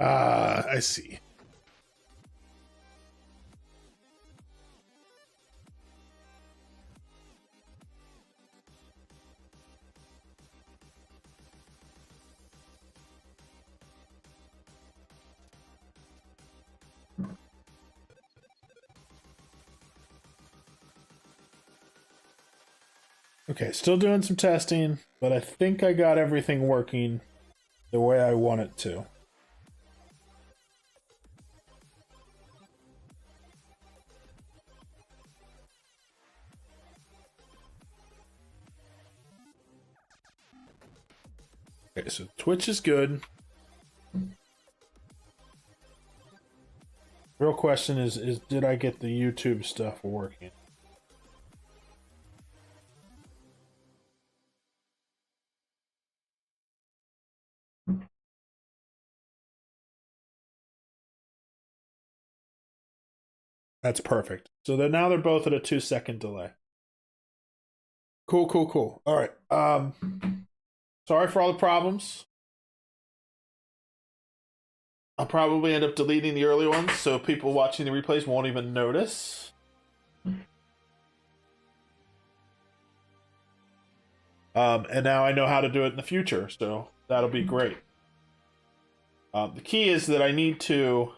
I see. Okay, still doing some testing, but I think I got everything working the way I want it to. Okay, so Twitch is good. Real question is did I get the YouTube stuff working? That's perfect. So now they're both at a 2-second delay. Cool, cool, cool. All right. Sorry for all the problems. I'll probably end up deleting the early ones, so people watching the replays won't even notice. And now I know how to do it in the future, so that'll be great. The key is that I need to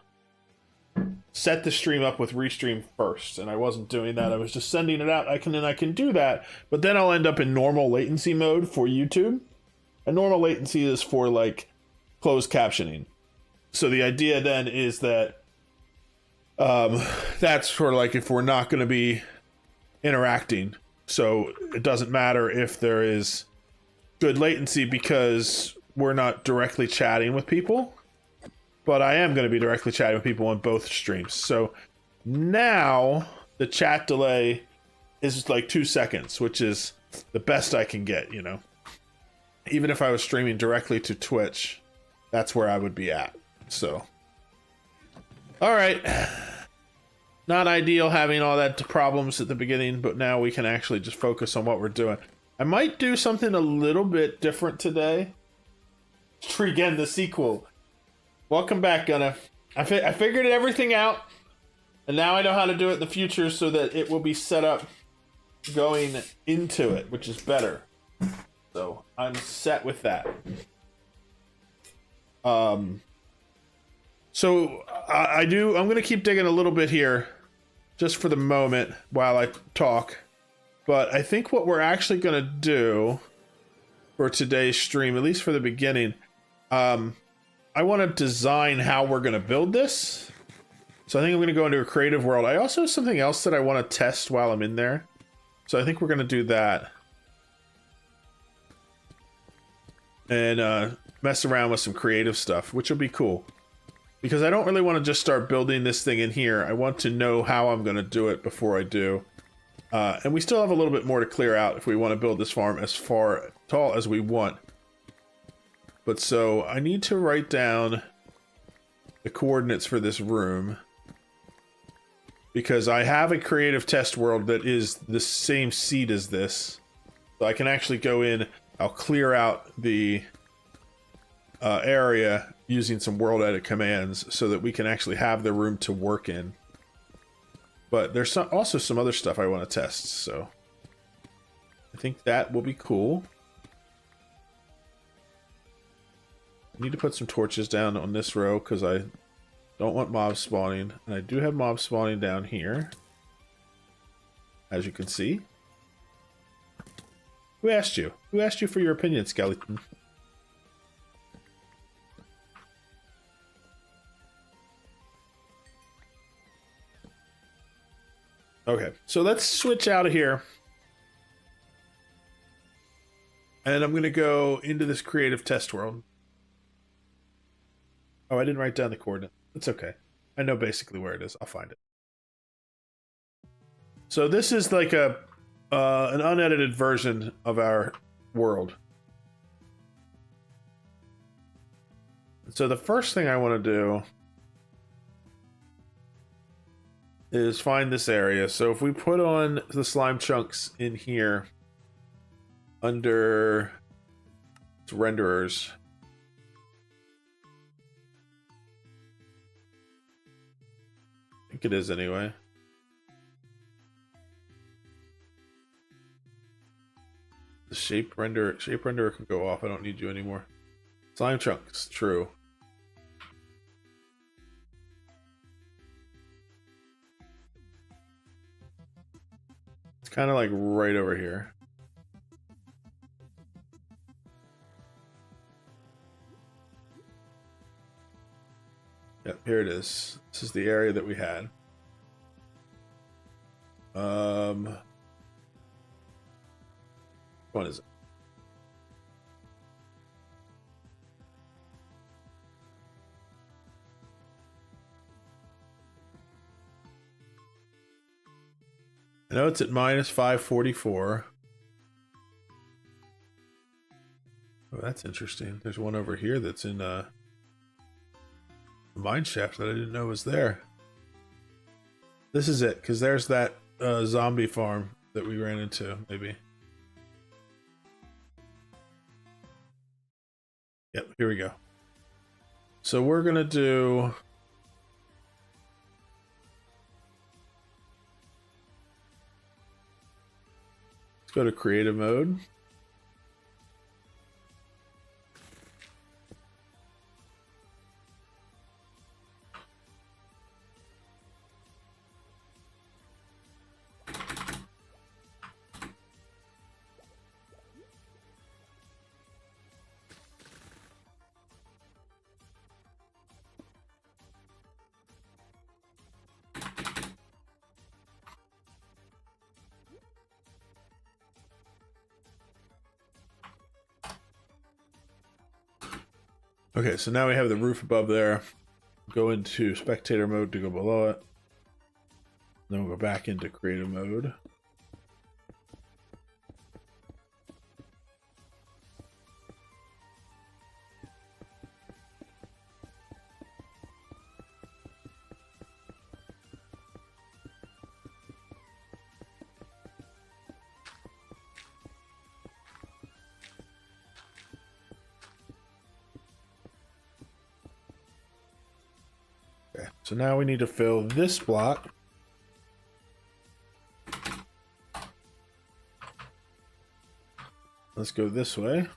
set the stream up with Restream first, and I wasn't doing that. I was just sending it out. I can do that, but then I'll end up in normal latency mode for YouTube. And normal latency is for like closed captioning. So the idea then is that that's for like if we're not going to be interacting. So it doesn't matter if there is good latency because we're not directly chatting with people. But I am going to be directly chatting with people on both streams. So now the chat delay is like 2 seconds, which is the best I can get, you know. Even if I was streaming directly to Twitch, that's where I would be at. So, all right. Not ideal having all that problems at the beginning, but now we can actually just focus on what we're doing. I might do something a little bit different today. Again, the sequel. Welcome back, Gunna. I figured everything out, and now I know how to do it in the future so that it will be set up going into it, which is better. So I'm set with that. So I'm going to keep digging a little bit here just for the moment while I talk. But I think what we're actually going to do for today's stream, at least for the beginning, I want to design how we're going to build this. So I think I'm going to go into a creative world. I also have something else that I want to test while I'm in there. So I think we're going to do that. And mess around with some creative stuff, which will be cool. Because I don't really want to just start building this thing in here. I want to know how I'm going to do it before I do. And we still have a little bit more to clear out if we want to build this farm as far tall as we want. But so I need to write down the coordinates for this room. Because I have a creative test world that is the same seed as this. So I can actually go in, I'll clear out the area using some world edit commands so that we can actually have the room to work in. But there's also some other stuff I want to test, so I think that will be cool. I need to put some torches down on this row because I don't want mobs spawning. And I do have mobs spawning down here, as you can see. Who asked you? Who asked you for your opinion, skeleton? Okay, so let's switch out of here. And I'm going to go into this creative test world. Oh, I didn't write down the coordinate. It's okay. I know basically where it is. I'll find it. So this is like an unedited version of our world. So the first thing I want to do is find this area. So if we put on the slime chunks in here under renderers, think it is anyway. The shape renderer can go off. I don't need you anymore. Slime chunks, true. It's kind of like right over here. Yep, here it is. This is the area that we had. What is it? I know it's at minus 544. Oh, that's interesting. There's one over here that's in a mine shaft that I didn't know was there. This is it, because there's that zombie farm that we ran into, maybe. Yep, here we go. So we're gonna do... Let's go to creative mode. Okay, so now we have the roof above there. Go into spectator mode to go below it. Then we'll go back into creative mode. Okay, so now we need to fill this block. Let's go this way.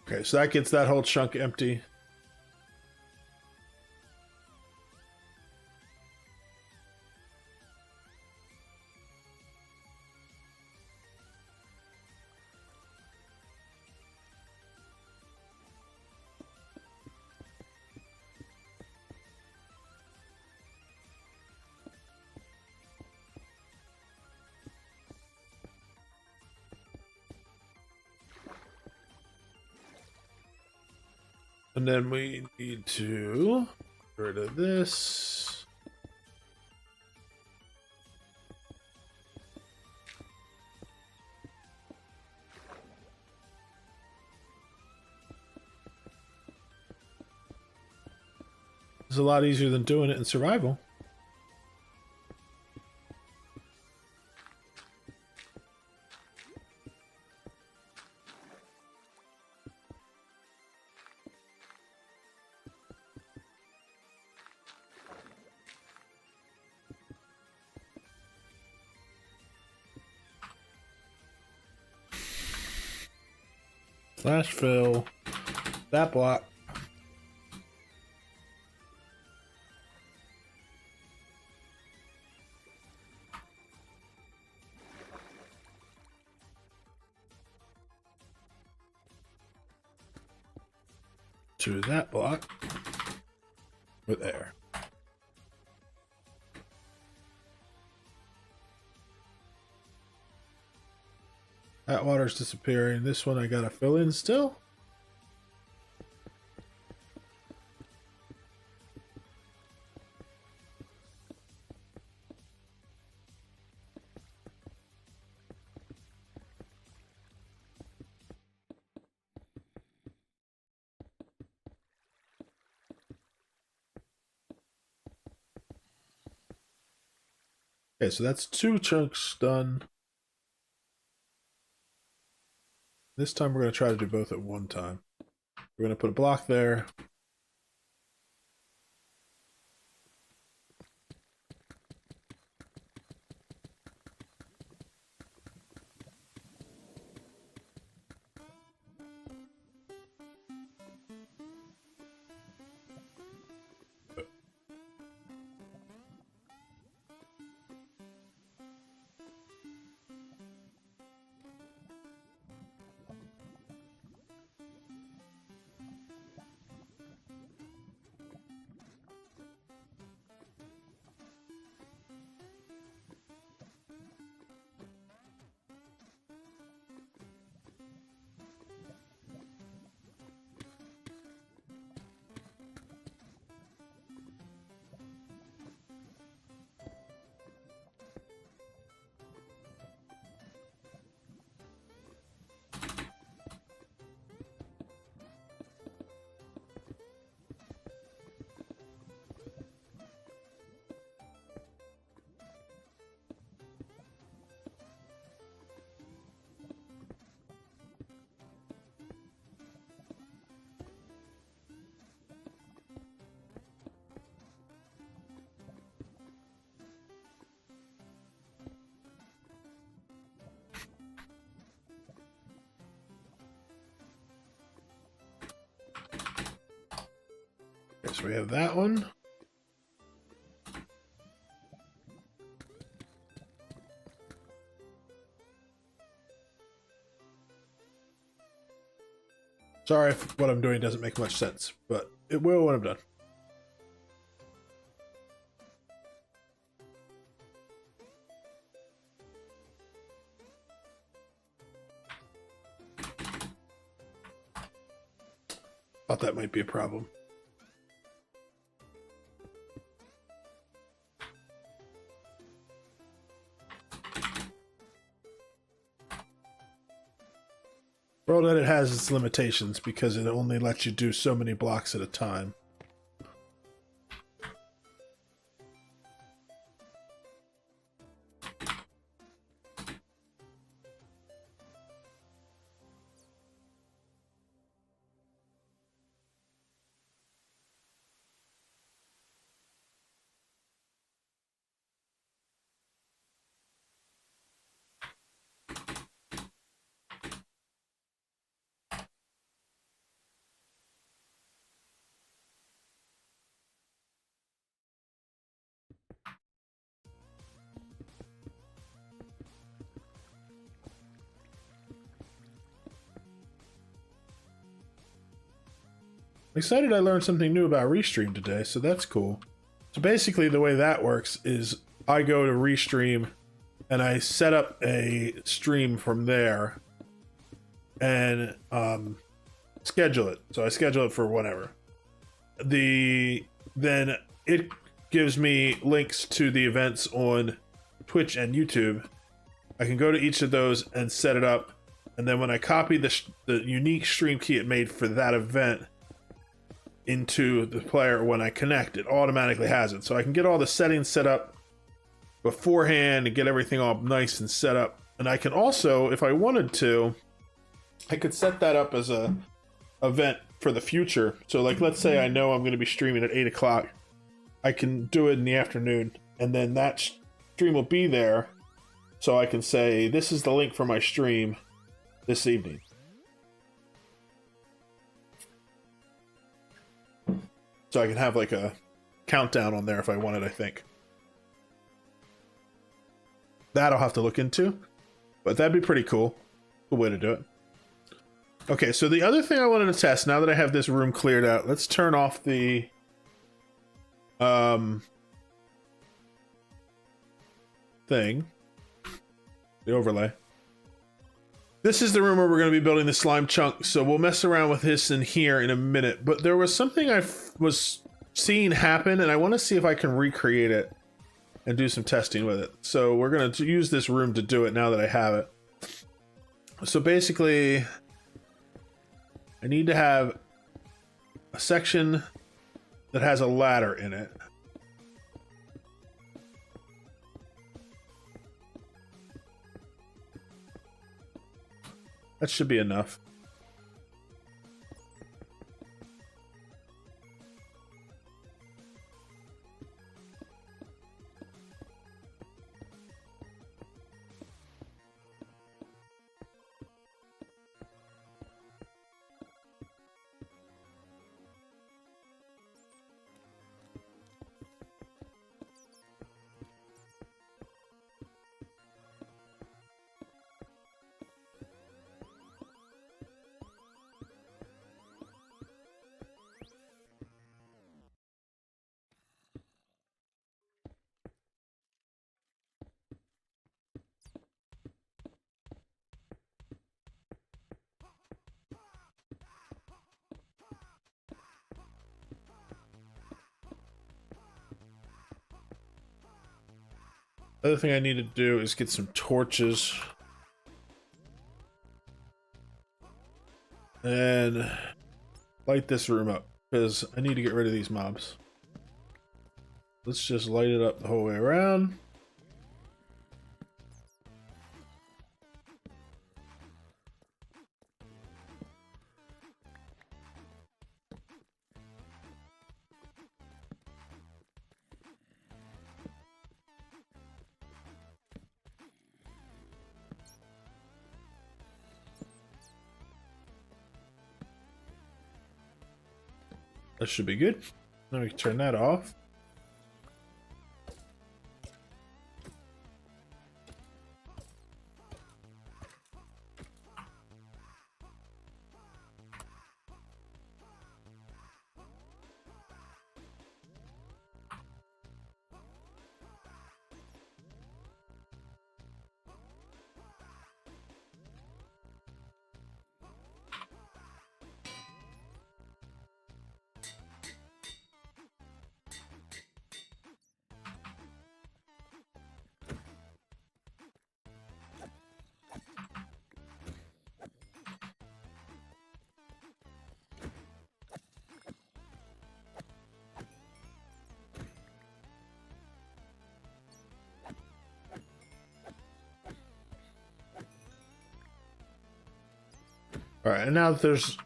Okay, so that gets that whole chunk empty. And then we need to get rid of this. It's a lot easier than doing it in survival. Slash fill that block. To that block with air. That water's disappearing. This one I gotta fill in still. Okay, so that's 2 chunks done. This time we're going to try to do both at one time. We're going to put a block there. Okay, so we have that one. Sorry if what I'm doing doesn't make much sense, but it will when I'm done. Thought that might be a problem. World Edit has its limitations because it only lets you do so many blocks at a time. I'm excited I learned something new about Restream today, so that's cool. So basically the way that works is I go to Restream and I set up a stream from there and schedule it. So I schedule it for whatever. Then it gives me links to the events on Twitch and YouTube. I can go to each of those and set it up, and then when I copy the unique stream key it made for that event into the player, when I connect, it automatically has it. So I can get all the settings set up beforehand and get everything all nice and set up. And I can also, if I wanted to, I could set that up as a event for the future. So like, let's say I know I'm going to be streaming at 8 o'clock. I can do it in the afternoon, and then that stream will be there. So I can say, this is the link for my stream this evening. So I can have like a countdown on there if I wanted, I think. That I'll have to look into, but that'd be pretty cool. Cool way to do it. Okay, so the other thing I wanted to test, now that I have this room cleared out, let's turn off the thing. The overlay. This is the room where we're going to be building the slime chunk, so we'll mess around with this in here in a minute. But there was something I was seeing happen, and I want to see if I can recreate it and do some testing with it. So we're going to use this room to do it now that I have it. So basically, I need to have a section that has a ladder in it. That should be enough. The other thing I need to do is get some torches and light this room up because I need to get rid of these mobs. Let's just light it up the whole way around. That should be good. Now we can turn that off. All right, and now that there's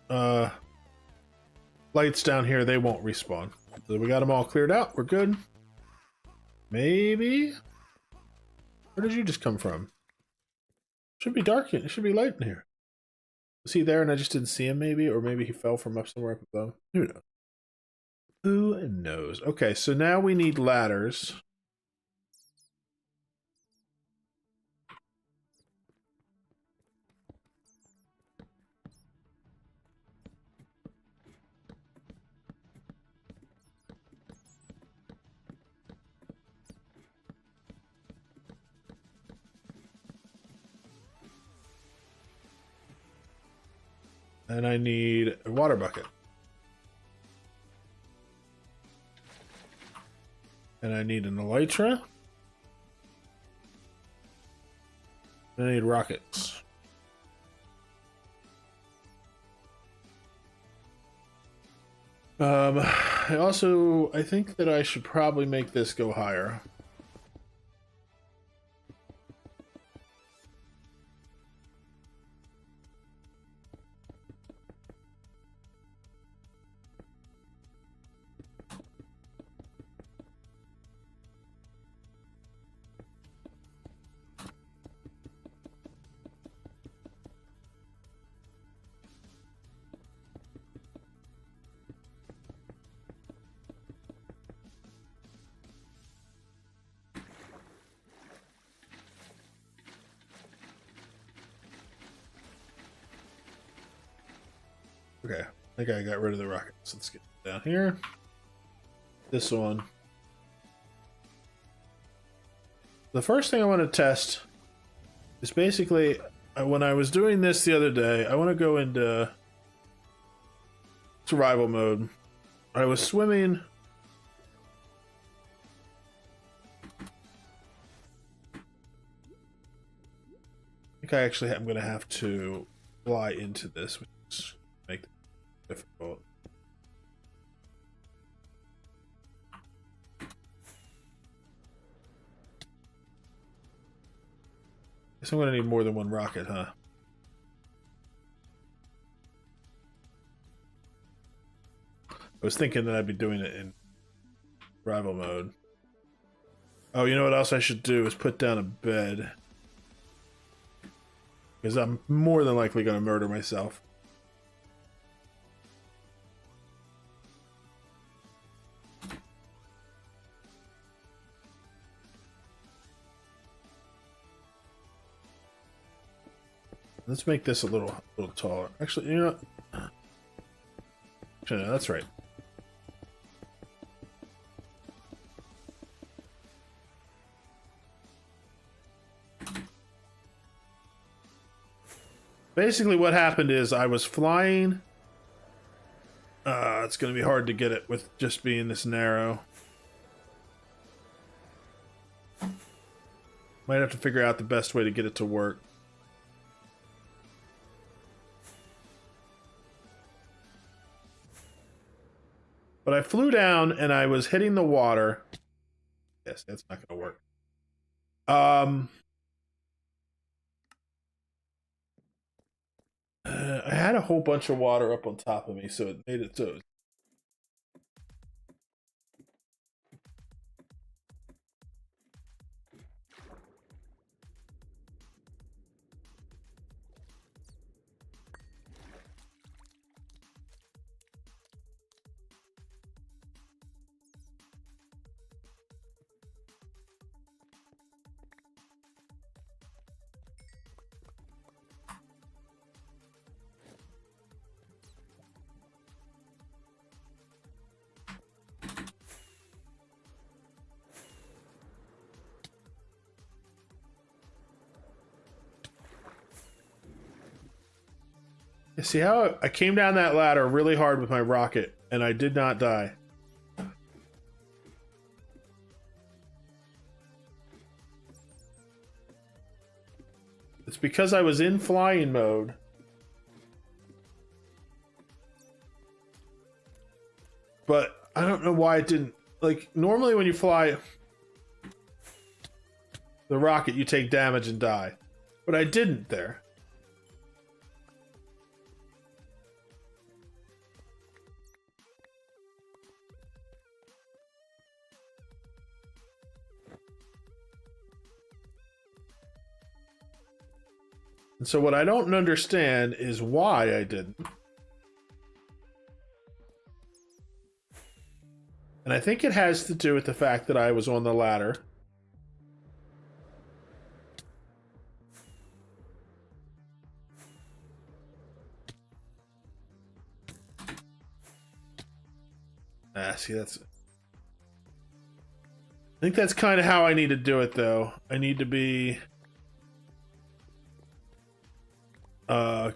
lights down here, they won't respawn. So we got them all cleared out. We're good. Maybe? Where did you just come from? Should be dark. It should be light in here. Was he there and I just didn't see him maybe? Or maybe he fell from up somewhere up above. Who knows? Who knows? Okay, so now we need ladders. And I need a water bucket. And I need an elytra. And I need rockets. I think that I should probably make this go higher. Okay, I think I got rid of the rockets. Let's get down here. This one. The first thing I want to test is basically, when I was doing this the other day, I want to go into survival mode. I was swimming. I think I actually am going to have to fly into this, which is make it difficult. Guess I'm going to need more than one rocket, huh? I was thinking that I'd be doing it in survival mode. Oh, you know what else I should do is put down a bed. Because I'm more than likely going to murder myself. Let's make this a little taller. Actually, you know what? Actually, no, that's right. Basically, what happened is I was flying. It's going to be hard to get it with just being this narrow. Might have to figure out the best way to get it to work. But I flew down and I was hitting the water. Yes, that's not going to work. I had a whole bunch of water up on top of me, so it made it so. You see how I came down that ladder really hard with my rocket, and I did not die. It's because I was in flying mode. But I don't know why it didn't. Like, normally when you fly the rocket, you take damage and die. But I didn't there. And so what I don't understand is why I didn't. And I think it has to do with the fact that I was on the ladder. See, I think that's kind of how I need to do it, though. I need to be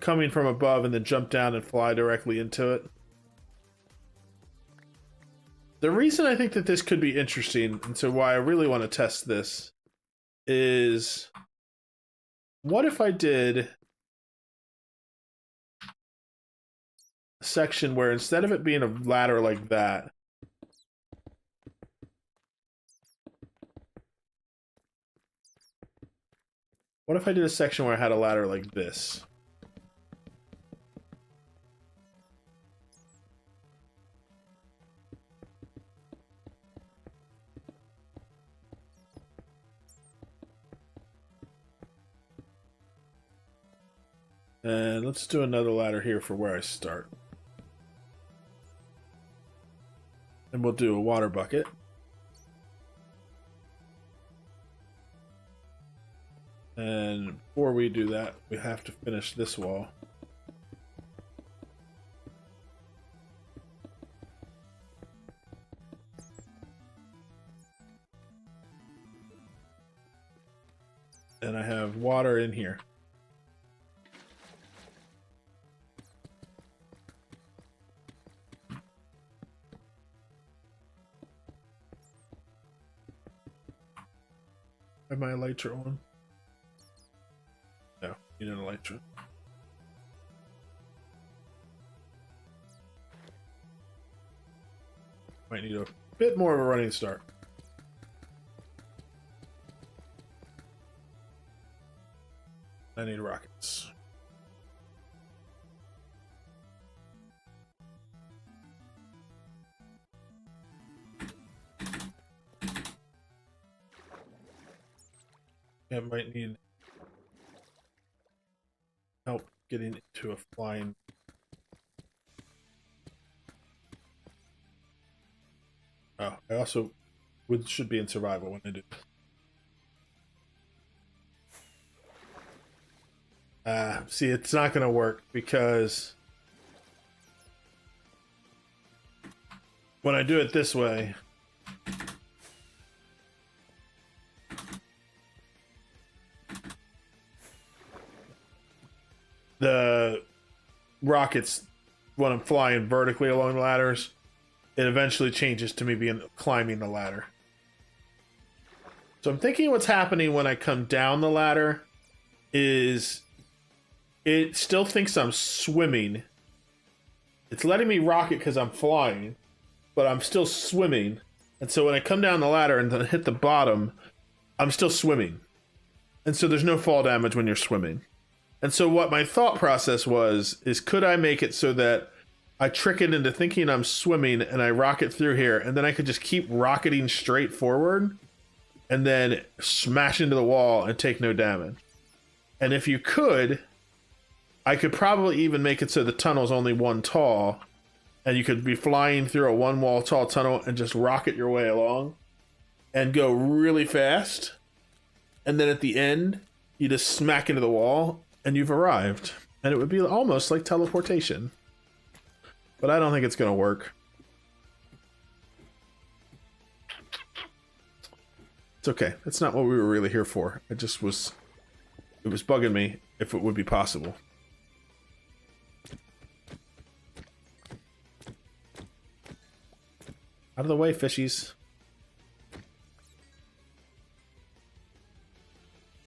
coming from above and then jump down and fly directly into it. The reason I think that this could be interesting, and so why I really want to test this, is what if I did a section where instead of it being a ladder like that, what if I did a section where I had a ladder like this? And let's do another ladder here for where I start. And we'll do a water bucket. And before we do that, we have to finish this wall. And I have water in here. Have my elytra on? No, you need an elytra. Might need a bit more of a running start. I need rockets. I might need help getting into a flying. Oh, I also should be in survival when I do. See, it's not going to work because when I do it this way, the rockets, when I'm flying vertically along the ladders, it eventually changes to me being climbing the ladder. So I'm thinking what's happening when I come down the ladder is it still thinks I'm swimming. It's letting me rocket because I'm flying, but I'm still swimming. And so when I come down the ladder and then hit the bottom, I'm still swimming. And so there's no fall damage when you're swimming. And so what my thought process was, is could I make it so that I trick it into thinking I'm swimming and I rocket through here, and then I could just keep rocketing straight forward and then smash into the wall and take no damage. And if you could, I could probably even make it so the tunnel's only one tall, and you could be flying through a one wall tall tunnel and just rocket your way along and go really fast. And then at the end, you just smack into the wall and you've arrived. And it would be almost like teleportation. But I don't think it's going to work. It's okay. That's not what we were really here for. It was bugging me if it would be possible. Out of the way, fishies.